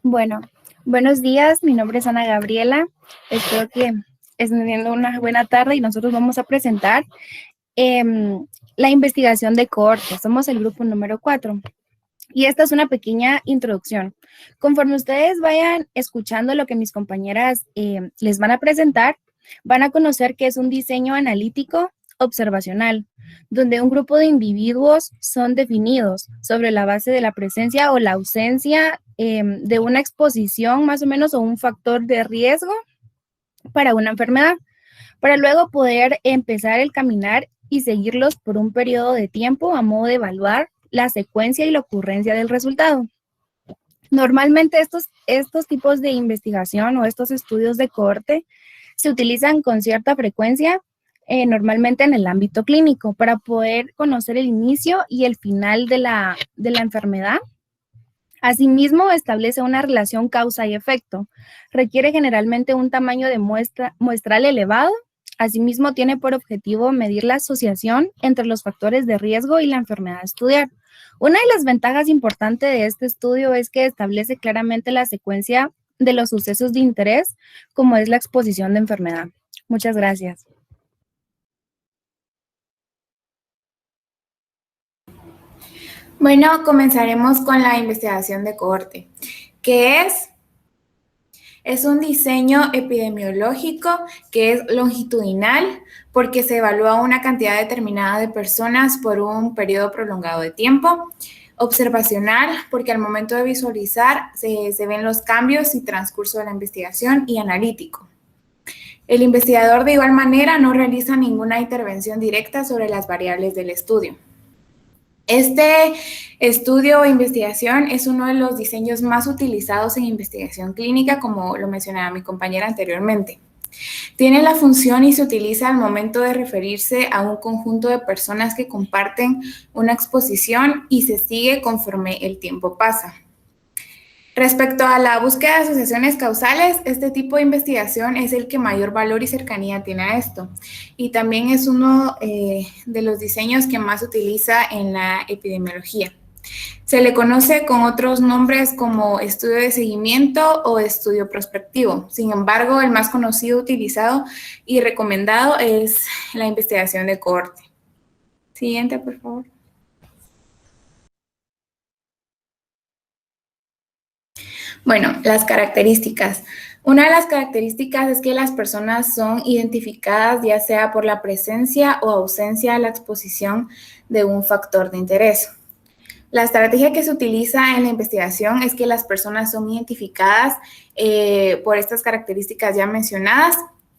Bueno, buenos días, mi nombre es Ana Gabriela. Espero que estén teniendo una buena tarde y nosotros vamos a presentar la investigación de cohorte. Somos el grupo número 4 y esta es una pequeña introducción. Conforme ustedes vayan escuchando lo que mis compañeras les van a presentar, van a conocer que es un diseño analítico observacional, donde un grupo de individuos son definidos sobre la base de la presencia o la ausencia de una exposición más o menos o un factor de riesgo para una enfermedad, para luego poder empezar el caminar y seguirlos por un periodo de tiempo a modo de evaluar la secuencia y la ocurrencia del resultado. Normalmente estos tipos de investigación o estos estudios de cohorte se utilizan con cierta frecuencia, normalmente en el ámbito clínico, para poder conocer el inicio y el final de la enfermedad. Asimismo, establece una relación causa y efecto. Requiere generalmente un tamaño de muestral elevado. Asimismo, tiene por objetivo medir la asociación entre los factores de riesgo y la enfermedad a estudiar. Una de las ventajas importantes de este estudio es que establece claramente la secuencia de los sucesos de interés, como es la exposición de enfermedad. Muchas gracias. Bueno, comenzaremos con la investigación de cohorte. ¿Qué es? Es un diseño epidemiológico que es longitudinal porque se evalúa una cantidad determinada de personas por un periodo prolongado de tiempo. Observacional porque al momento de visualizar se ven los cambios y transcurso de la investigación, y analítico. El investigador de igual manera no realiza ninguna intervención directa sobre las variables del estudio. Este estudio o investigación es uno de los diseños más utilizados en investigación clínica, como lo mencionaba mi compañera anteriormente. Tiene la función y se utiliza al momento de referirse a un conjunto de personas que comparten una exposición y se sigue conforme el tiempo pasa. Respecto a la búsqueda de asociaciones causales, este tipo de investigación es el que mayor valor y cercanía tiene a esto. Y también es uno de los diseños que más se utiliza en la epidemiología. Se le conoce con otros nombres como estudio de seguimiento o estudio prospectivo. Sin embargo, el más conocido, utilizado y recomendado es la investigación de cohorte. Siguiente, por favor. Bueno, las características. Una de las características es que las personas son identificadas ya sea por la presencia o ausencia de la exposición de un factor de interés. La estrategia que se utiliza en la investigación es que las personas son identificadas por estas características ya mencionadas,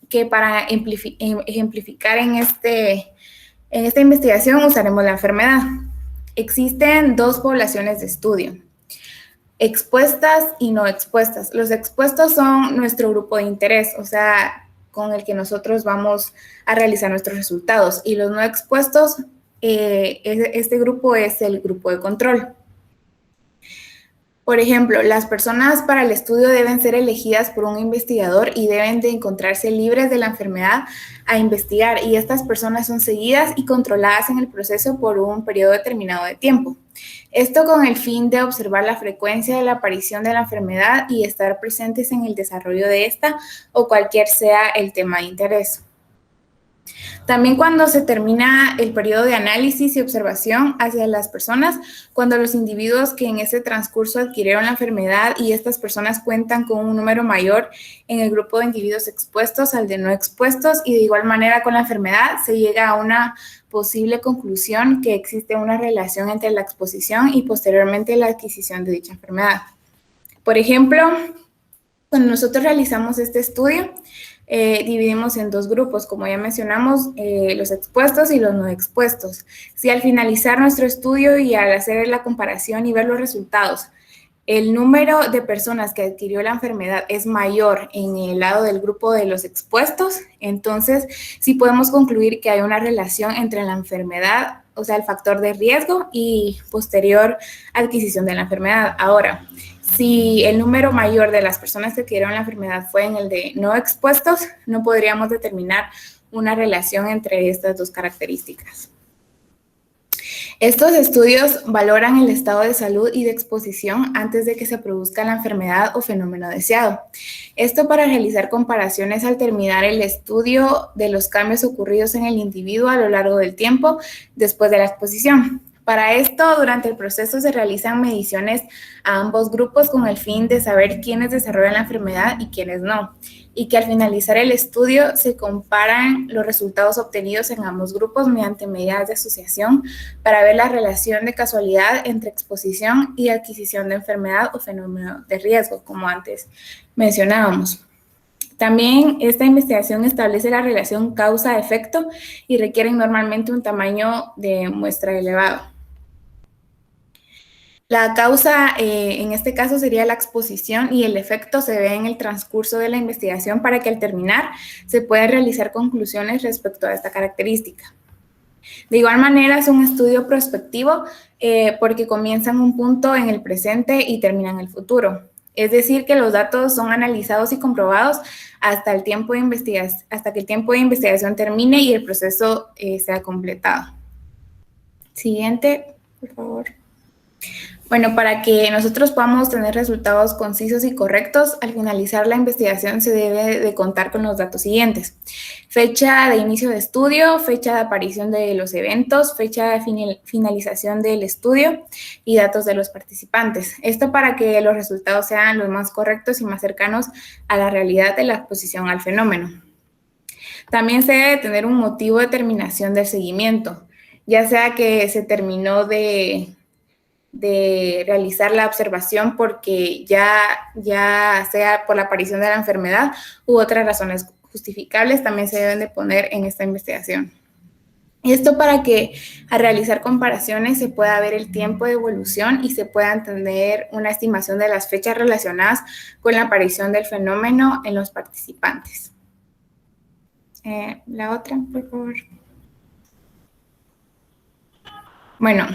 que para ejemplificar en esta investigación usaremos la enfermedad. Existen dos poblaciones de estudio: expuestas y no expuestas. Los expuestos son nuestro grupo de interés, o sea, con el que nosotros vamos a realizar nuestros resultados. Y los no expuestos, este grupo es el grupo de control. Por ejemplo, las personas para el estudio deben ser elegidas por un investigador y deben de encontrarse libres de la enfermedad a investigar, y estas personas son seguidas y controladas en el proceso por un periodo determinado de tiempo. Esto con el fin de observar la frecuencia de la aparición de la enfermedad y estar presentes en el desarrollo de esta o cualquier sea el tema de interés. También cuando se termina el periodo de análisis y observación hacia las personas, cuando los individuos que en ese transcurso adquirieron la enfermedad y estas personas cuentan con un número mayor en el grupo de individuos expuestos al de no expuestos, y de igual manera con la enfermedad se llega a una posible conclusión que existe una relación entre la exposición y posteriormente la adquisición de dicha enfermedad. Por ejemplo, cuando nosotros realizamos este estudio, dividimos en dos grupos, como ya mencionamos, los expuestos y los no expuestos. Si al finalizar nuestro estudio y al hacer la comparación y ver los resultados, el número de personas que adquirió la enfermedad es mayor en el lado del grupo de los expuestos, entonces sí podemos concluir que hay una relación entre la enfermedad, o sea, el factor de riesgo, y posterior adquisición de la enfermedad. Ahora, si el número mayor de las personas que adquirieron la enfermedad fue en el de no expuestos, no podríamos determinar una relación entre estas dos características. Estos estudios valoran el estado de salud y de exposición antes de que se produzca la enfermedad o fenómeno deseado. Esto para realizar comparaciones al terminar el estudio de los cambios ocurridos en el individuo a lo largo del tiempo después de la exposición. Para esto, durante el proceso se realizan mediciones a ambos grupos con el fin de saber quiénes desarrollan la enfermedad y quiénes no, y que al finalizar el estudio se comparan los resultados obtenidos en ambos grupos mediante medidas de asociación para ver la relación de casualidad entre exposición y adquisición de enfermedad o fenómeno de riesgo, como antes mencionábamos. También esta investigación establece la relación causa-efecto y requieren normalmente un tamaño de muestra elevado. La causa, en este caso, sería la exposición y el efecto se ve en el transcurso de la investigación para que al terminar se puedan realizar conclusiones respecto a esta característica. De igual manera, es un estudio prospectivo porque comienza en un punto en el presente y termina en el futuro. Es decir, que los datos son analizados y comprobados hasta que el tiempo de investigación termine y el proceso sea completado. Siguiente, por favor. Bueno, para que nosotros podamos tener resultados concisos y correctos, al finalizar la investigación se debe de contar con los datos siguientes: fecha de inicio de estudio, fecha de aparición de los eventos, fecha de finalización del estudio y datos de los participantes. Esto para que los resultados sean los más correctos y más cercanos a la realidad de la exposición al fenómeno. También se debe tener un motivo de terminación del seguimiento, ya sea que se terminó de realizar la observación porque ya sea por la aparición de la enfermedad u otras razones justificables, también se deben de poner en esta investigación. Esto para que al realizar comparaciones se pueda ver el tiempo de evolución y se pueda tener una estimación de las fechas relacionadas con la aparición del fenómeno en los participantes. La otra, por favor. Bueno,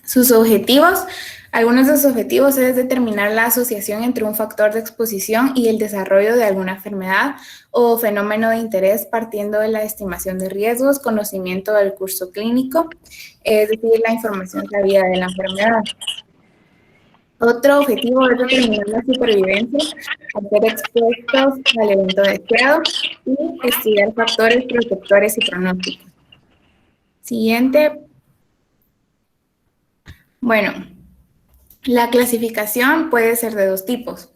sus objetivos. Algunos de sus objetivos es determinar la asociación entre un factor de exposición y el desarrollo de alguna enfermedad o fenómeno de interés partiendo de la estimación de riesgos, conocimiento del curso clínico, es decir, la información sabida de la enfermedad. Otro objetivo es determinar la supervivencia al ser expuestos al evento deseado y estudiar factores protectores y pronósticos. Siguiente. Bueno, la clasificación puede ser de dos tipos: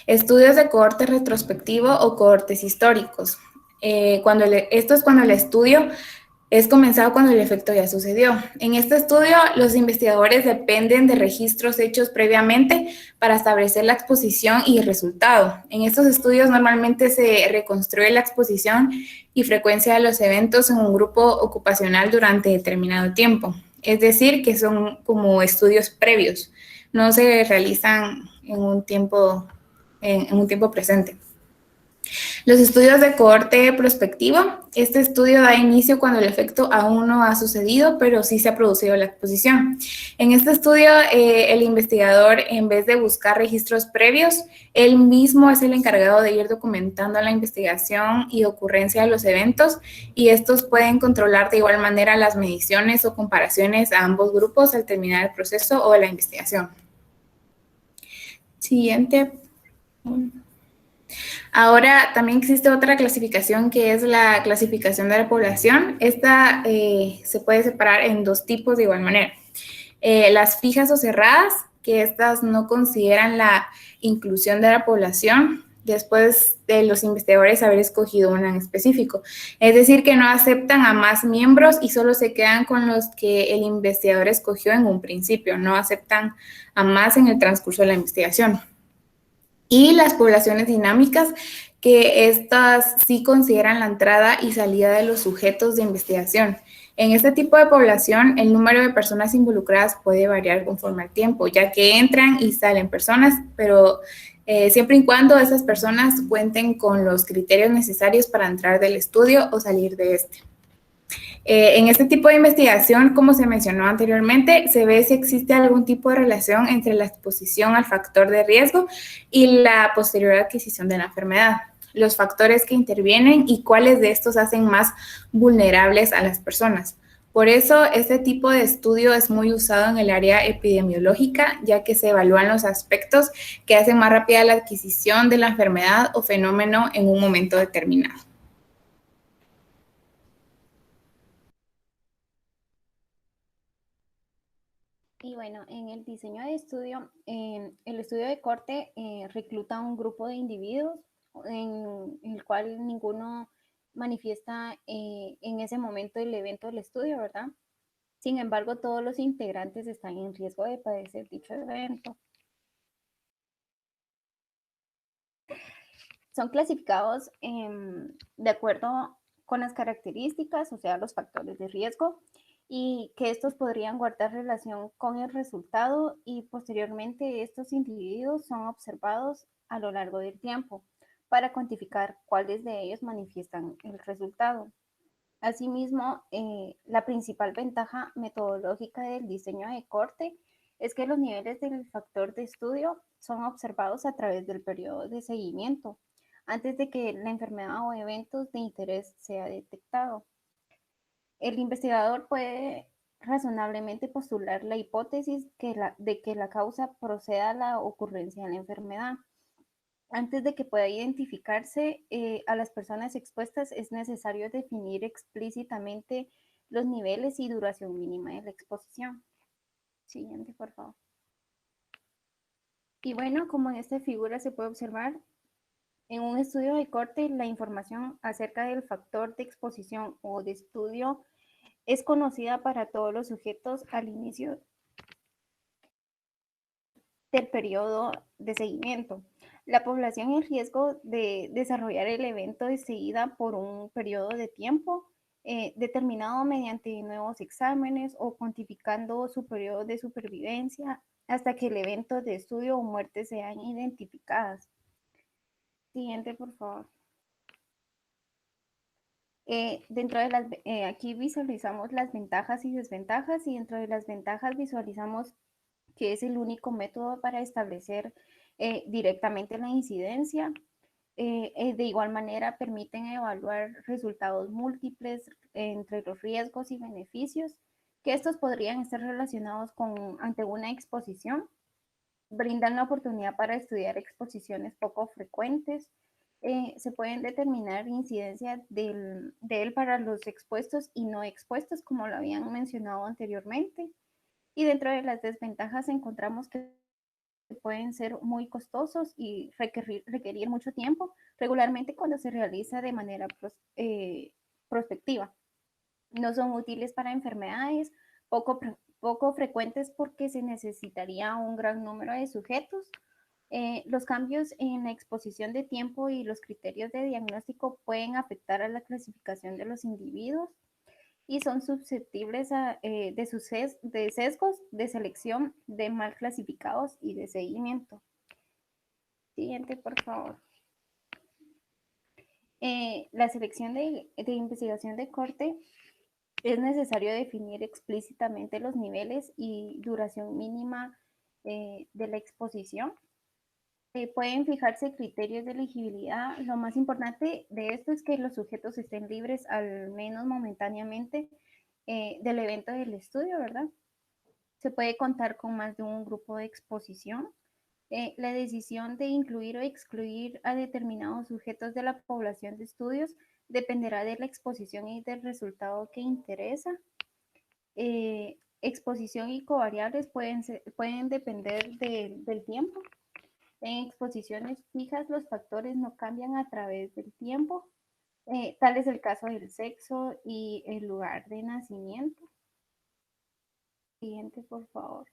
estudios de cohorte retrospectivo o cohortes históricos. Esto es cuando el estudio es comenzado cuando el efecto ya sucedió. En este estudio, los investigadores dependen de registros hechos previamente para establecer la exposición y el resultado. En estos estudios normalmente se reconstruye la exposición y frecuencia de los eventos en un grupo ocupacional durante determinado tiempo. Es decir, que son como estudios previos, no se realizan en un tiempo presente. Los estudios de cohorte prospectivo. Este estudio da inicio cuando el efecto aún no ha sucedido, pero sí se ha producido la exposición. En este estudio, el investigador, en vez de buscar registros previos, él mismo es el encargado de ir documentando la investigación y ocurrencia de los eventos, y estos pueden controlar de igual manera las mediciones o comparaciones a ambos grupos al terminar el proceso o la investigación. Siguiente. Ahora, también existe otra clasificación que es la clasificación de la población. Esta se puede separar en dos tipos de igual manera. Las fijas o cerradas, que estas no consideran la inclusión de la población después de los investigadores haber escogido una en específico. Es decir, que no aceptan a más miembros y solo se quedan con los que el investigador escogió en un principio. No aceptan a más en el transcurso de la investigación. Y las poblaciones dinámicas, que estas sí consideran la entrada y salida de los sujetos de investigación. En este tipo de población, el número de personas involucradas puede variar conforme al tiempo, ya que entran y salen personas, pero siempre y cuando esas personas cuenten con los criterios necesarios para entrar del estudio o salir de este. En este tipo de investigación, como se mencionó anteriormente, se ve si existe algún tipo de relación entre la exposición al factor de riesgo y la posterior adquisición de la enfermedad, los factores que intervienen y cuáles de estos hacen más vulnerables a las personas. Por eso, este tipo de estudio es muy usado en el área epidemiológica, ya que se evalúan los aspectos que hacen más rápida la adquisición de la enfermedad o fenómeno en un momento determinado. Y bueno, en el diseño de estudio, el estudio de corte recluta un grupo de individuos en el cual ninguno manifiesta en ese momento el evento del estudio, ¿verdad? Sin embargo, todos los integrantes están en riesgo de padecer dicho evento. Son clasificados de acuerdo con las características, o sea, los factores de riesgo, y que estos podrían guardar relación con el resultado y posteriormente estos individuos son observados a lo largo del tiempo para cuantificar cuáles de ellos manifiestan el resultado. Asimismo, la principal ventaja metodológica del diseño de corte es que los niveles del factor de estudio son observados a través del periodo de seguimiento, antes de que la enfermedad o eventos de interés sea detectado. El investigador puede razonablemente postular la hipótesis de que la causa proceda a la ocurrencia de la enfermedad. Antes de que pueda identificarse a las personas expuestas, es necesario definir explícitamente los niveles y duración mínima de la exposición. Siguiente, por favor. Y bueno, como en esta figura se puede observar, en un estudio de corte, la información acerca del factor de exposición o de estudio es conocida para todos los sujetos al inicio del periodo de seguimiento. La población en riesgo de desarrollar el evento es seguida por un periodo de tiempo determinado mediante nuevos exámenes o cuantificando su periodo de supervivencia hasta que el evento de estudio o muerte sean identificadas. Siguiente, por favor. Aquí visualizamos las ventajas y desventajas y dentro de las ventajas visualizamos que es el único método para establecer directamente la incidencia. De igual manera, permiten evaluar resultados múltiples entre los riesgos y beneficios, que estos podrían estar relacionados ante una exposición. Brindan la oportunidad para estudiar exposiciones poco frecuentes. Se pueden determinar incidencia de él para los expuestos y no expuestos, como lo habían mencionado anteriormente. Y dentro de las desventajas encontramos que pueden ser muy costosos y requerir mucho tiempo, regularmente cuando se realiza de manera prospectiva. No son útiles para enfermedades poco frecuentes porque se necesitaría un gran número de sujetos. Los cambios en la exposición de tiempo y los criterios de diagnóstico pueden afectar a la clasificación de los individuos y son susceptibles de sesgos de selección, de mal clasificados y de seguimiento. Siguiente, por favor. La selección de investigación de corte es necesario definir explícitamente los niveles y duración mínima de la exposición. Pueden fijarse criterios de elegibilidad. Lo más importante de esto es que los sujetos estén libres al menos momentáneamente del evento del estudio, ¿verdad? Se puede contar con más de un grupo de exposición. La decisión de incluir o excluir a determinados sujetos de la población de estudios dependerá de la exposición y del resultado que interesa. Exposición y covariables pueden depender del tiempo. En exposiciones fijas los factores no cambian a través del tiempo. Tal es el caso del sexo y el lugar de nacimiento. Siguiente, por favor.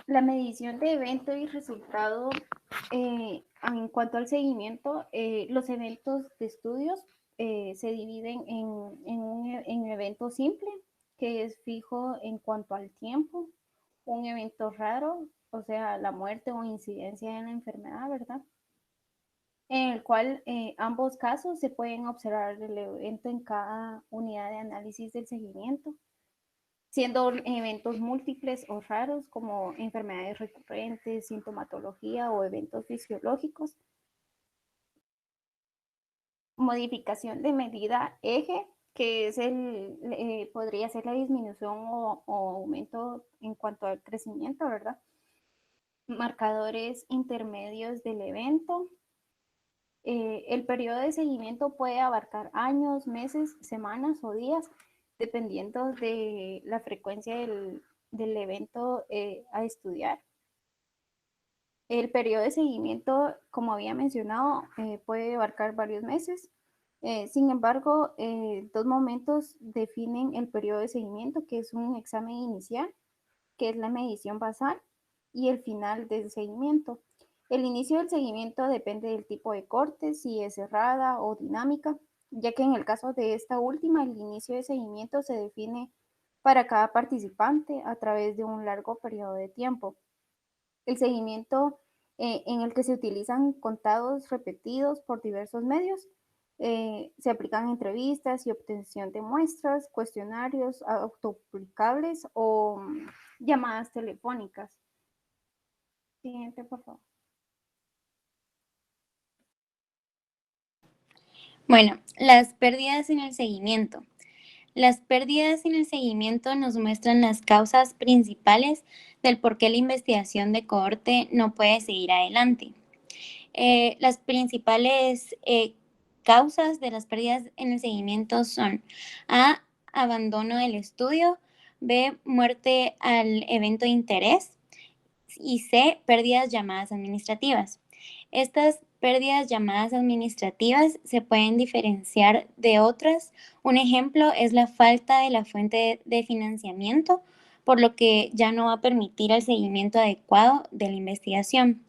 La medición de evento y resultado en cuanto al seguimiento, los eventos de estudios se dividen en evento simple, que es fijo en cuanto al tiempo, un evento raro, o sea, la muerte o incidencia en la enfermedad, ¿verdad? En el cual ambos casos se pueden observar el evento en cada unidad de análisis del seguimiento, siendo eventos múltiples o raros como enfermedades recurrentes, sintomatología o eventos fisiológicos. modificación de medida eje, que es podría ser la disminución o aumento en cuanto al crecimiento, ¿verdad? Marcadores intermedios del evento. El periodo de seguimiento puede abarcar años, meses, semanas o días, dependiendo de la frecuencia del evento a estudiar. El periodo de seguimiento, como había mencionado, puede abarcar varios meses. Sin embargo, dos momentos definen el periodo de seguimiento, que es un examen inicial, que es la medición basal, y el final del seguimiento. El inicio del seguimiento depende del tipo de corte, si es cerrada o dinámica, ya que en el caso de esta última, el inicio de seguimiento se define para cada participante a través de un largo periodo de tiempo. El seguimiento en el que se utilizan contados repetidos por diversos medios. Se aplican entrevistas y obtención de muestras, cuestionarios autoaplicables o llamadas telefónicas. Siguiente, por favor. Bueno, las pérdidas en el seguimiento. Las pérdidas en el seguimiento nos muestran las causas principales del por qué la investigación de cohorte no puede seguir adelante. Las principales causas de las pérdidas en el seguimiento son A, abandono del estudio, B, muerte al evento de interés y C, pérdidas llamadas administrativas. Estas pérdidas llamadas administrativas se pueden diferenciar de otras. Un ejemplo es la falta de la fuente de financiamiento, por lo que ya no va a permitir el seguimiento adecuado de la investigación.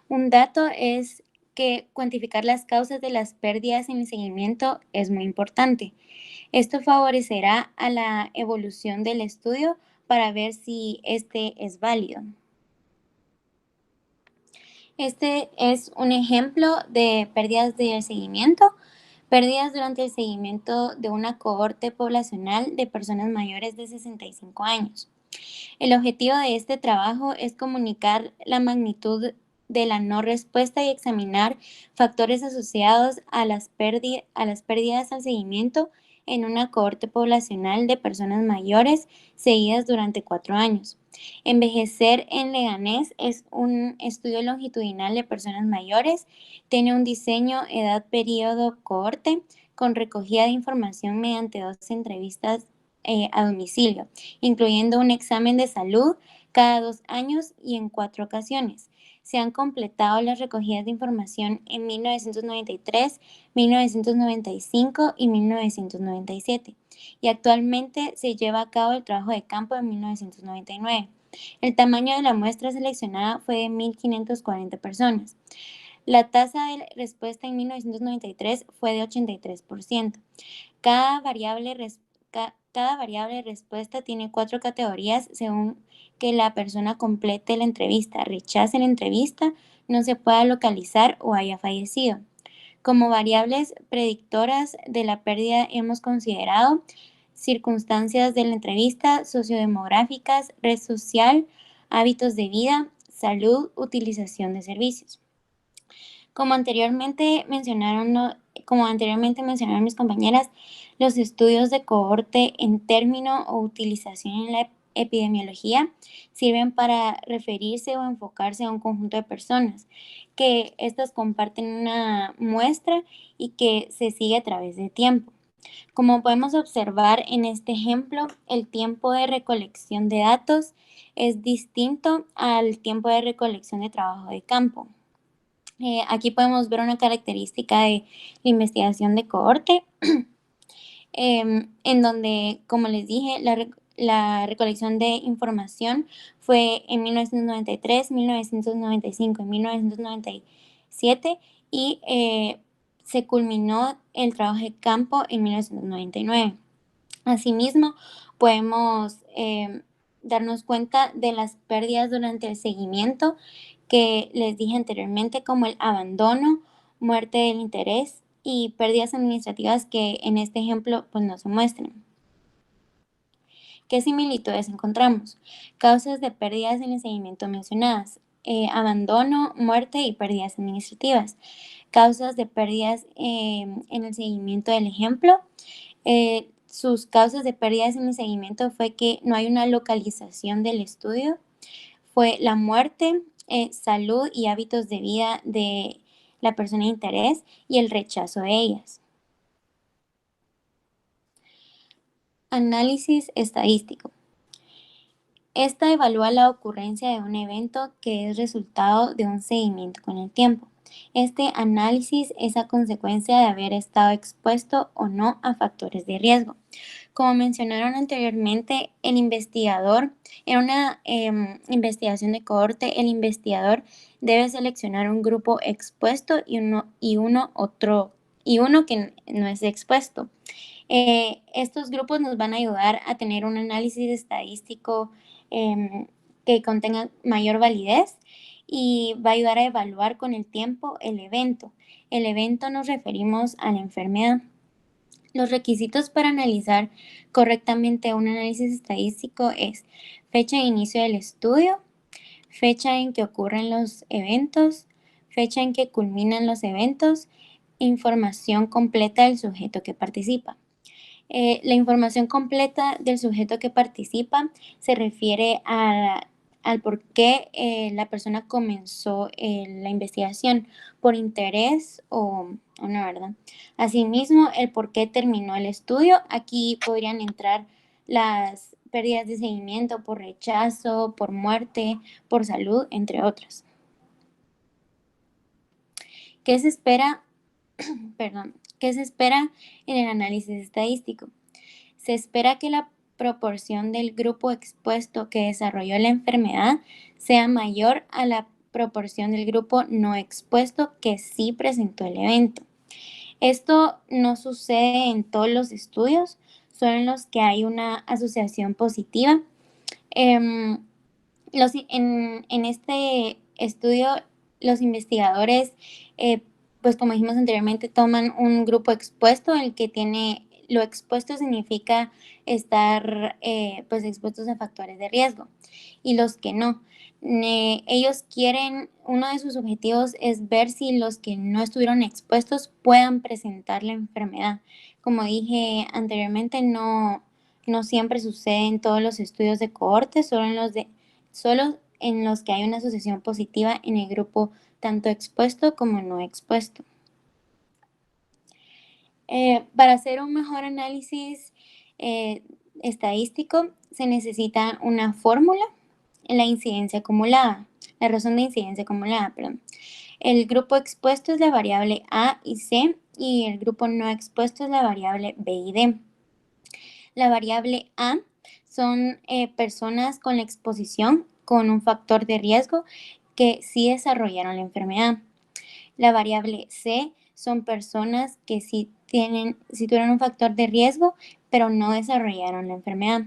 Un dato es que cuantificar las causas de las pérdidas en el seguimiento es muy importante. Esto favorecerá a la evolución del estudio para ver si este es válido. Este es un ejemplo de pérdidas de seguimiento. Pérdidas durante el seguimiento de una cohorte poblacional de personas mayores de 65 años. El objetivo de este trabajo es comunicar la magnitud de la no respuesta y examinar factores asociados a las pérdidas al seguimiento en una cohorte poblacional de personas mayores seguidas durante 4 años. Envejecer en Leganés es un estudio longitudinal de personas mayores, tiene un diseño edad-periodo cohorte con recogida de información mediante 2 entrevistas a domicilio, incluyendo un examen de salud cada 2 años y en 4 ocasiones. Se han completado las recogidas de información en 1993, 1995 y 1997 y actualmente se lleva a cabo el trabajo de campo en 1999. El tamaño de la muestra seleccionada fue de 1.540 personas. La tasa de respuesta en 1993 fue de 83%. Cada variable respuesta tiene 4 categorías según que la persona complete la entrevista, rechace la entrevista, no se pueda localizar o haya fallecido. Como variables predictoras de la pérdida hemos considerado circunstancias de la entrevista, sociodemográficas, red social, hábitos de vida, salud, utilización de servicios. Como anteriormente mencionaron mis compañeras, los estudios de cohorte en término o utilización en la epidemiología sirven para referirse o enfocarse a un conjunto de personas, que estas comparten una muestra y que se sigue a través del tiempo. Como podemos observar en este ejemplo, el tiempo de recolección de datos es distinto al tiempo de recolección de trabajo de campo. Aquí podemos ver una característica de la investigación de cohorte, en donde, como les dije, la recolección de información fue en 1993, 1995 y 1997 y se culminó el trabajo de campo en 1999. Asimismo, podemos darnos cuenta de las pérdidas durante el seguimiento que les dije anteriormente, como el abandono, muerte del interés y pérdidas administrativas que en este ejemplo pues no se muestran. ¿Qué similitudes encontramos? Causas de pérdidas en el seguimiento mencionadas. abandono, muerte y pérdidas administrativas. Causas de pérdidas en el seguimiento del ejemplo. Sus causas de pérdidas en el seguimiento fue que no hay una localización del estudio, fue la muerte, salud y hábitos de vida de la persona de interés y el rechazo de ellas. Análisis estadístico. Esta evalúa la ocurrencia de un evento que es resultado de un seguimiento con el tiempo. Este análisis es a consecuencia de haber estado expuesto o no a factores de riesgo. Como mencionaron anteriormente, el investigador, en una investigación de cohorte, el investigador debe seleccionar un grupo expuesto y uno que no es expuesto. Estos grupos nos van a ayudar a tener un análisis estadístico que contenga mayor validez y va a ayudar a evaluar con el tiempo el evento. El evento nos referimos a la enfermedad. Los requisitos para analizar correctamente un análisis estadístico es fecha de inicio del estudio, fecha en que ocurren los eventos, fecha en que culminan los eventos, información completa del sujeto que participa. La información completa del sujeto que participa se refiere al por qué la persona comenzó la investigación, por interés o no, ¿verdad? Asimismo, el por qué terminó el estudio. Aquí podrían entrar las pérdidas de seguimiento por rechazo, por muerte, por salud, entre otras. ¿Qué se espera? ¿Qué se espera en el análisis estadístico? Se espera que la proporción del grupo expuesto que desarrolló la enfermedad sea mayor a la proporción del grupo no expuesto que sí presentó el evento. Esto no sucede en todos los estudios, solo en los que hay una asociación positiva. En este estudio, los investigadores, pues como dijimos anteriormente, toman un grupo expuesto, el que tiene, lo expuesto significa estar pues expuestos a factores de riesgo, y los que no. Ellos quieren, uno de sus objetivos es ver si los que no estuvieron expuestos puedan presentar la enfermedad. Como dije anteriormente, no siempre sucede en todos los estudios de cohorte, solo en los que hay una asociación positiva en el grupo tanto expuesto como no expuesto. Para hacer un mejor análisis estadístico se necesita una fórmula, la incidencia acumulada, la razón de incidencia acumulada, perdón. El grupo expuesto es la variable A y C y el grupo no expuesto es la variable B y D. La variable A son personas con la exposición con un factor de riesgo que sí desarrollaron la enfermedad. La variable C son personas que sí tuvieron un factor de riesgo, pero no desarrollaron la enfermedad.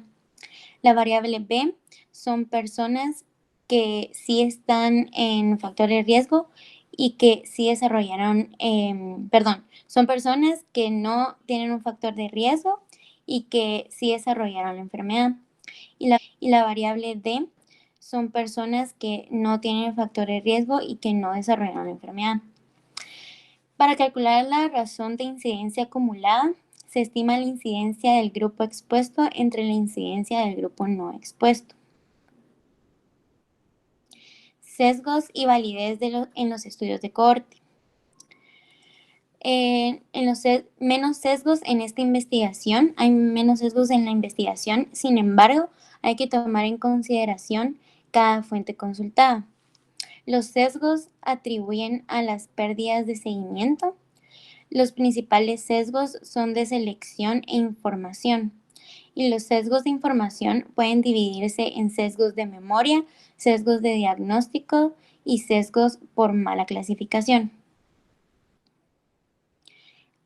La variable B son personas que sí están en factor de riesgo y que sí desarrollaron, son personas que no tienen un factor de riesgo y que sí desarrollaron la enfermedad. Y la variable D son personas que no tienen factor de riesgo y que no desarrollaron la enfermedad. Para calcular la razón de incidencia acumulada, se estima la incidencia del grupo expuesto entre la incidencia del grupo no expuesto. Sesgos y validez en los estudios de cohorte. Menos sesgos en esta investigación, hay menos sesgos en la investigación, sin embargo, hay que tomar en consideración cada fuente consultada. Los sesgos atribuyen a las pérdidas de seguimiento. Los principales sesgos son de selección e información. Y los sesgos de información pueden dividirse en sesgos de memoria, sesgos de diagnóstico y sesgos por mala clasificación.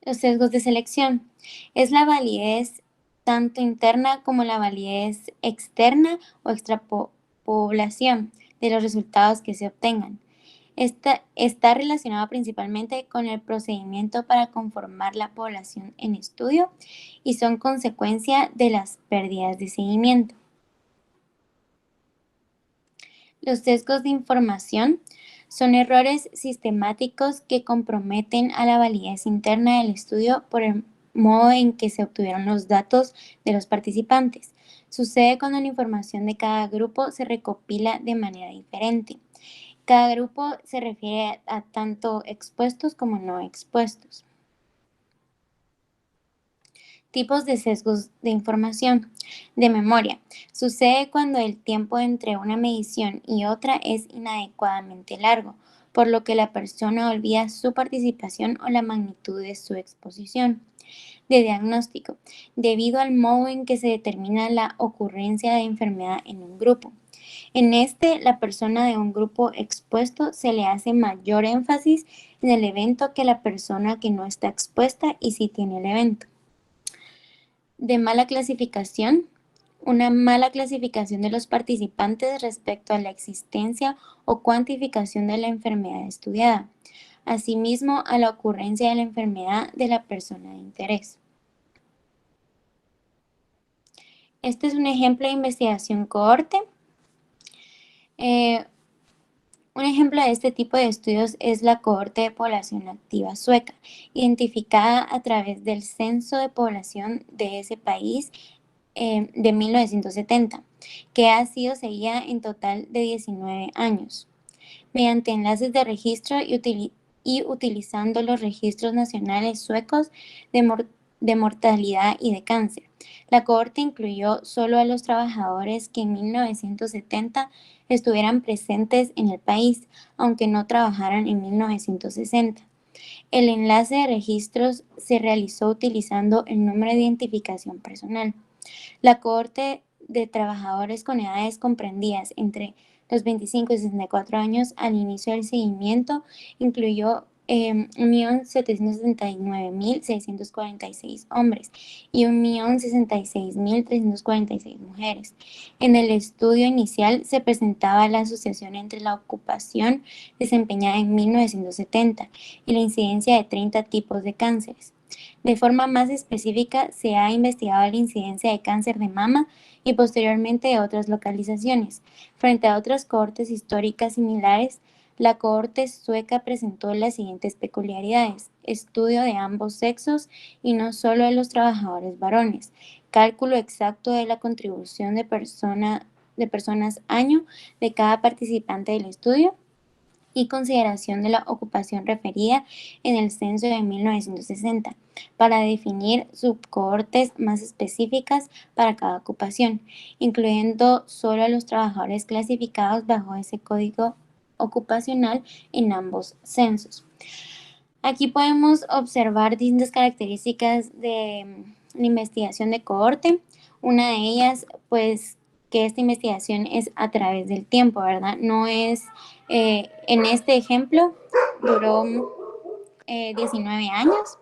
Los sesgos de selección es la validez tanto interna como la validez externa o extrapolación de los resultados que se obtengan. Esta está relacionada principalmente con el procedimiento para conformar la población en estudio y son consecuencia de las pérdidas de seguimiento. Los sesgos de información son errores sistemáticos que comprometen a la validez interna del estudio por el modo en que se obtuvieron los datos de los participantes. Sucede cuando la información de cada grupo se recopila de manera diferente. Cada grupo se refiere a tanto expuestos como no expuestos. Tipos de sesgos de información. De memoria. Sucede cuando el tiempo entre una medición y otra es inadecuadamente largo, por lo que la persona olvida su participación o la magnitud de su exposición. De diagnóstico. Debido al modo en que se determina la ocurrencia de enfermedad en un grupo. En la persona de un grupo expuesto se le hace mayor énfasis en el evento que la persona que no está expuesta y sí tiene el evento. De mala clasificación. Una mala clasificación de los participantes respecto a la existencia o cuantificación de la enfermedad estudiada. Asimismo, a la ocurrencia de la enfermedad de la persona de interés. Este es un ejemplo de investigación cohorte. Un ejemplo de este tipo de estudios es la cohorte de población activa sueca, identificada a través del censo de población de ese país de 1970, que ha sido seguida en total de 19 años, mediante enlaces de registro y utilizando los registros nacionales suecos de mortalidad y de cáncer. La cohorte incluyó solo a los trabajadores que en 1970 estuvieran presentes en el país, aunque no trabajaran en 1960. El enlace de registros se realizó utilizando el número de identificación personal. La cohorte de trabajadores con edades comprendidas entre los 25 y 64 años al inicio del seguimiento incluyó 1.779.646 hombres y 1.066.346 mujeres. En el estudio inicial se presentaba la asociación entre la ocupación desempeñada en 1970 y la incidencia de 30 tipos de cánceres. De forma más específica, se ha investigado la incidencia de cáncer de mama y posteriormente de otras localizaciones. Frente a otras cohortes históricas similares, la cohorte sueca presentó las siguientes peculiaridades: estudio de ambos sexos y no solo de los trabajadores varones, cálculo exacto de la contribución de personas año de cada participante del estudio y consideración de la ocupación referida en el censo de 1960 para definir subcohortes más específicas para cada ocupación, incluyendo solo a los trabajadores clasificados bajo ese código ocupacional en ambos censos. Aquí podemos observar distintas características de la investigación de cohorte. Una de ellas, pues, que esta investigación es a través del tiempo, ¿verdad? No es, en este ejemplo, duró 19 años.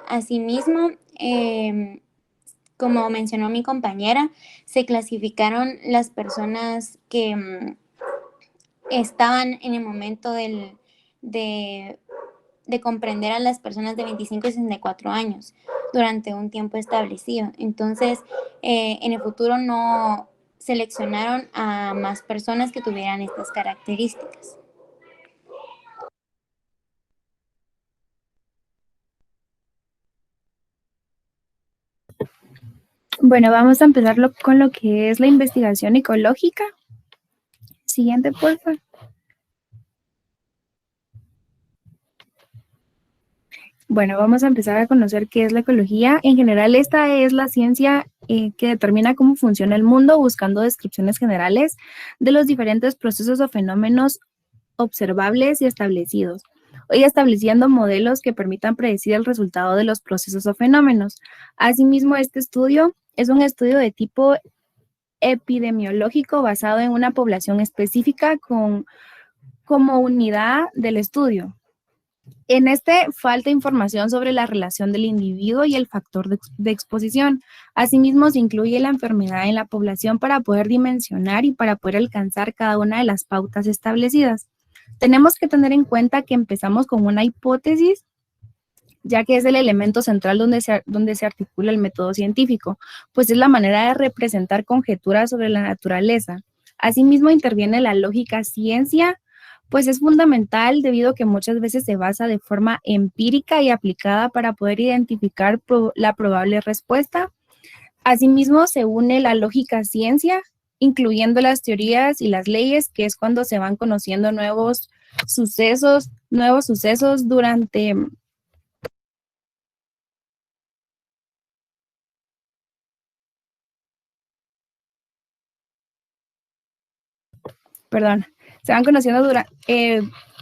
Asimismo, como mencionó mi compañera, se clasificaron las personas que estaban en el momento de comprender a las personas de 25 y 64 años durante un tiempo establecido. Entonces, en el futuro no seleccionaron a más personas que tuvieran estas características. Bueno, vamos a empezar con lo que es la investigación ecológica. Siguiente, por favor. Bueno, vamos a empezar a conocer qué es la ecología. En general, esta es la ciencia que determina cómo funciona el mundo, buscando descripciones generales de los diferentes procesos o fenómenos observables y establecidos, y estableciendo modelos que permitan predecir el resultado de los procesos o fenómenos. Asimismo, este estudio es un estudio de tipo epidemiológico basado en una población específica como unidad del estudio. En este falta información sobre la relación del individuo y el factor de exposición. Asimismo, se incluye la enfermedad en la población para poder dimensionar y para poder alcanzar cada una de las pautas establecidas. Tenemos que tener en cuenta que empezamos con una hipótesis, ya que es el elemento central donde se articula el método científico, pues es la manera de representar conjeturas sobre la naturaleza. Asimismo, interviene la lógica ciencia, pues es fundamental debido a que muchas veces se basa de forma empírica y aplicada para poder identificar la probable respuesta. Asimismo, se une la lógica ciencia, incluyendo las teorías y las leyes, que es cuando se van conociendo nuevos sucesos durante se van conociendo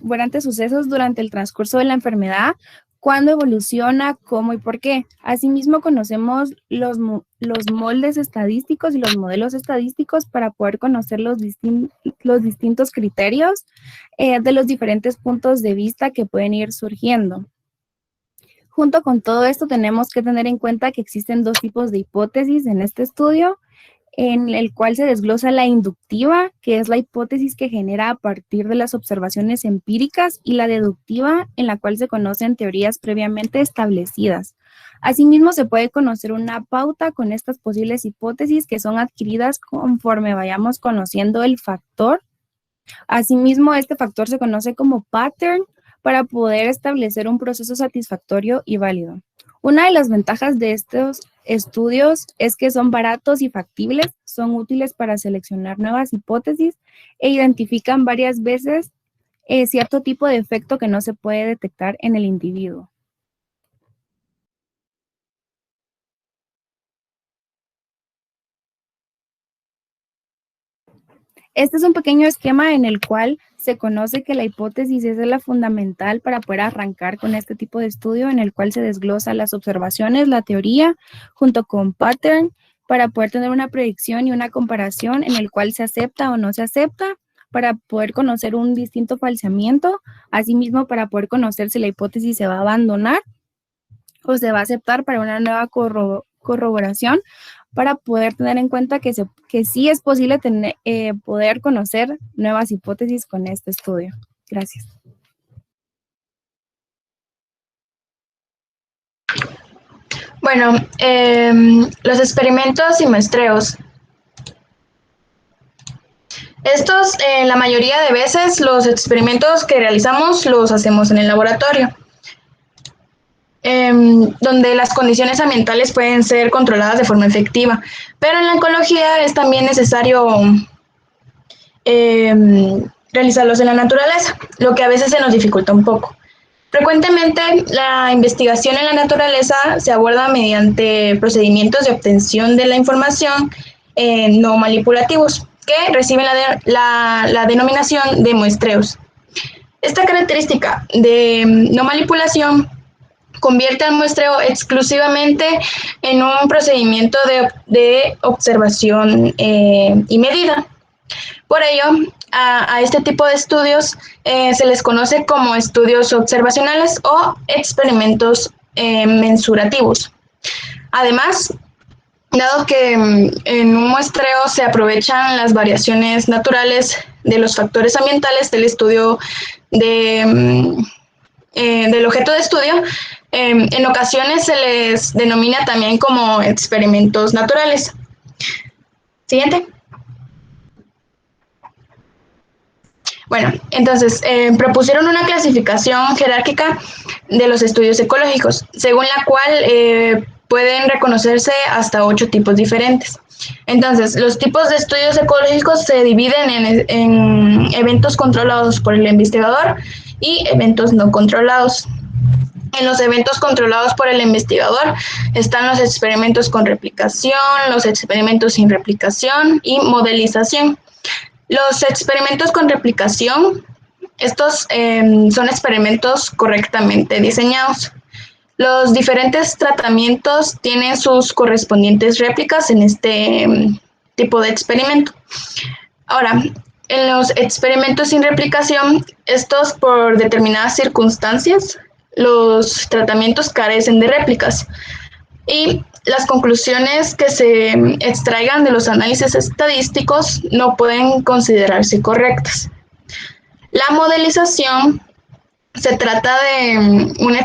durante sucesos durante el transcurso de la enfermedad, cuándo evoluciona, cómo y por qué. Asimismo, conocemos los moldes estadísticos y los modelos estadísticos para poder conocer los distintos criterios de los diferentes puntos de vista que pueden ir surgiendo. Junto con todo esto, tenemos que tener en cuenta que existen dos tipos de hipótesis en este estudio, en el cual se desglosa la inductiva, que es la hipótesis que genera a partir de las observaciones empíricas, y la deductiva, en la cual se conocen teorías previamente establecidas. Asimismo, se puede conocer una pauta con estas posibles hipótesis que son adquiridas conforme vayamos conociendo el factor. Asimismo, este factor se conoce como pattern para poder establecer un proceso satisfactorio y válido. Una de las ventajas de estos estudios es que son baratos y factibles, son útiles para seleccionar nuevas hipótesis e identifican varias veces cierto tipo de efecto que no se puede detectar en el individuo. Este es un pequeño esquema en el cual se conoce que la hipótesis es la fundamental para poder arrancar con este tipo de estudio, en el cual se desglosa las observaciones, la teoría, junto con pattern, para poder tener una predicción y una comparación en el cual se acepta o no se acepta, para poder conocer un distinto falseamiento, asimismo para poder conocer si la hipótesis se va a abandonar o se va a aceptar para una nueva corroboración, para poder tener en cuenta que sí es posible poder conocer nuevas hipótesis con este estudio. Gracias. Bueno, los experimentos y muestreos. Estos, la mayoría de veces, los experimentos que realizamos los hacemos en el laboratorio, donde las condiciones ambientales pueden ser controladas de forma efectiva. Pero en la oncología es también necesario realizarlos en la naturaleza, lo que a veces se nos dificulta un poco. Frecuentemente, la investigación en la naturaleza se aborda mediante procedimientos de obtención de la información no manipulativos, que reciben la denominación de muestreos. Esta característica de no manipulación convierte al muestreo exclusivamente en un procedimiento de observación y medida. Por ello, a este tipo de estudios se les conoce como estudios observacionales o experimentos mensurativos. Además, dado que en un muestreo se aprovechan las variaciones naturales de los factores ambientales del estudio del objeto de estudio, en ocasiones se les denomina también como experimentos naturales. Siguiente. Bueno, entonces propusieron una clasificación jerárquica de los estudios ecológicos, según la cual pueden reconocerse hasta 8 tipos diferentes. Entonces, los tipos de estudios ecológicos se dividen en eventos controlados por el investigador y eventos no controlados. En los eventos controlados por el investigador están los experimentos con replicación, los experimentos sin replicación y modelización. Los experimentos con replicación, estos son experimentos correctamente diseñados. Los diferentes tratamientos tienen sus correspondientes réplicas en este tipo de experimento. Ahora, en los experimentos sin replicación, estos por determinadas circunstancias, los tratamientos carecen de réplicas y las conclusiones que se extraigan de los análisis estadísticos no pueden considerarse correctas. La modelización se trata de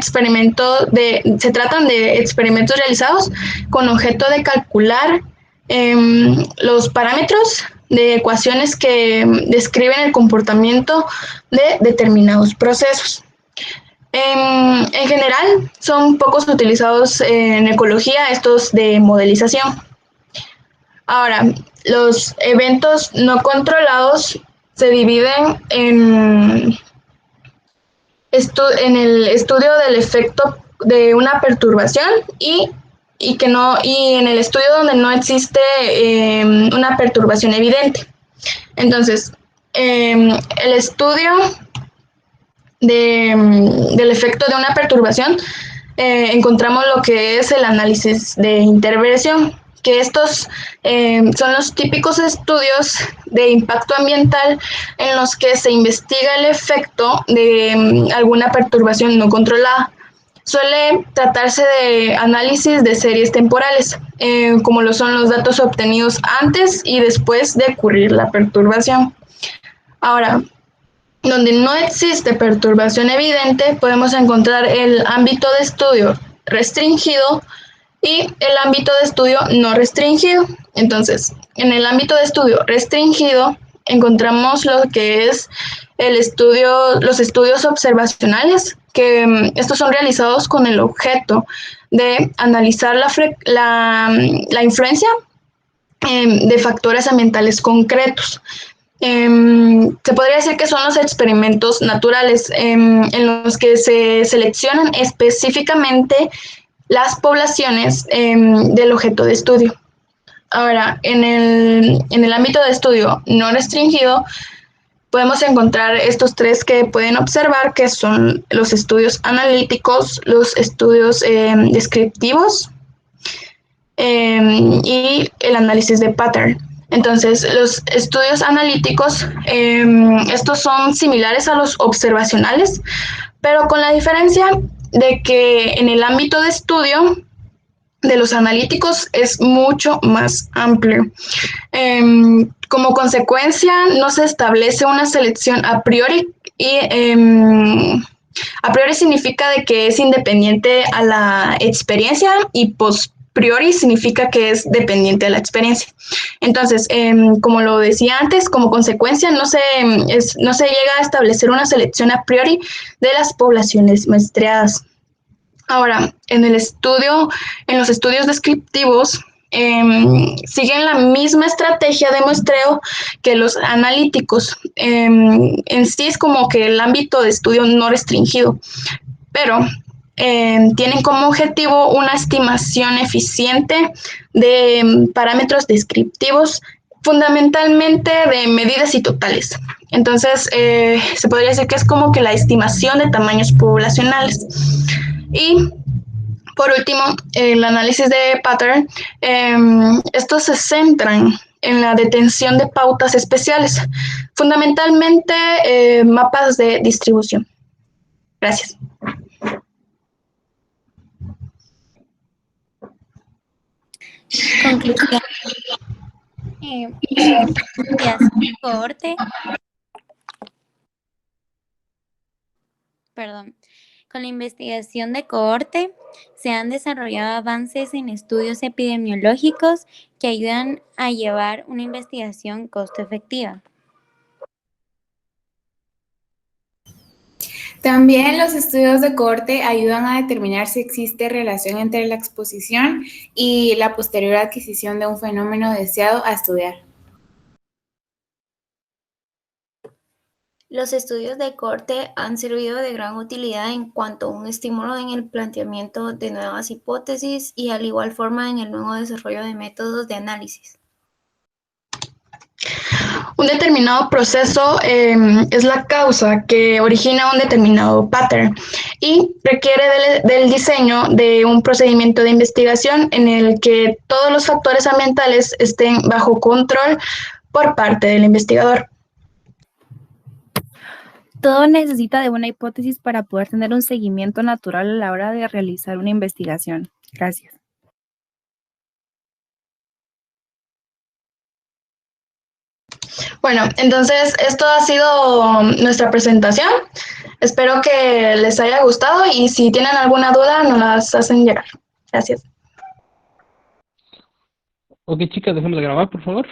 experimentos realizados con objeto de calcular los parámetros de ecuaciones que describen el comportamiento de determinados procesos. En general, son pocos utilizados en ecología estos de modelización. Ahora, los eventos no controlados se dividen en el estudio del efecto de una perturbación y en el estudio donde no existe una perturbación evidente. Entonces, el estudio del efecto de una perturbación, encontramos lo que es el análisis de intervención, que estos son los típicos estudios de impacto ambiental en los que se investiga el efecto de alguna perturbación no controlada. Suele tratarse de análisis de series temporales, como lo son los datos obtenidos antes y después de ocurrir la perturbación. Ahora, donde no existe perturbación evidente, podemos encontrar el ámbito de estudio restringido y el ámbito de estudio no restringido. Entonces, en el ámbito de estudio restringido encontramos lo que es los estudios observacionales, que estos son realizados con el objeto de analizar la influencia de factores ambientales concretos. Se podría decir que son los experimentos naturales en los que se seleccionan específicamente las poblaciones del objeto de estudio. Ahora, en el ámbito de estudio no restringido, podemos encontrar estos tres que pueden observar, que son los estudios analíticos, los estudios descriptivos y el análisis de pattern. Entonces, los estudios analíticos, estos son similares a los observacionales, pero con la diferencia de que en el ámbito de estudio de los analíticos es mucho más amplio. Como consecuencia, no se establece una selección a priori y a priori significa de que es independiente a la experiencia y post priori significa que es dependiente de la experiencia. Entonces, como lo decía antes, como consecuencia no se llega a establecer una selección a priori de las poblaciones muestreadas. Ahora, en los estudios descriptivos, siguen la misma estrategia de muestreo que los analíticos. En sí es como que el ámbito de estudio no restringido, pero tienen como objetivo una estimación eficiente de parámetros descriptivos, fundamentalmente de medidas y totales. Entonces, se podría decir que es como que la estimación de tamaños poblacionales. Y por último, el análisis de pattern, estos se centran en la detención de pautas especiales, fundamentalmente mapas de distribución. Gracias. Conclusión. Cohorte. Con la investigación de cohorte se han desarrollado avances en estudios epidemiológicos que ayudan a llevar una investigación costo efectiva. También los estudios de cohorte ayudan a determinar si existe relación entre la exposición y la posterior adquisición de un fenómeno deseado a estudiar. Los estudios de cohorte han servido de gran utilidad en cuanto a un estímulo en el planteamiento de nuevas hipótesis y al igual forma en el nuevo desarrollo de métodos de análisis. Un determinado proceso es la causa que origina un determinado pattern y requiere del diseño de un procedimiento de investigación en el que todos los factores ambientales estén bajo control por parte del investigador. Todo necesita de una hipótesis para poder tener un seguimiento natural a la hora de realizar una investigación. Gracias. Bueno, entonces esto ha sido nuestra presentación. Espero que les haya gustado y si tienen alguna duda nos las hacen llegar. Gracias. Ok, chicas, dejemos de grabar, por favor.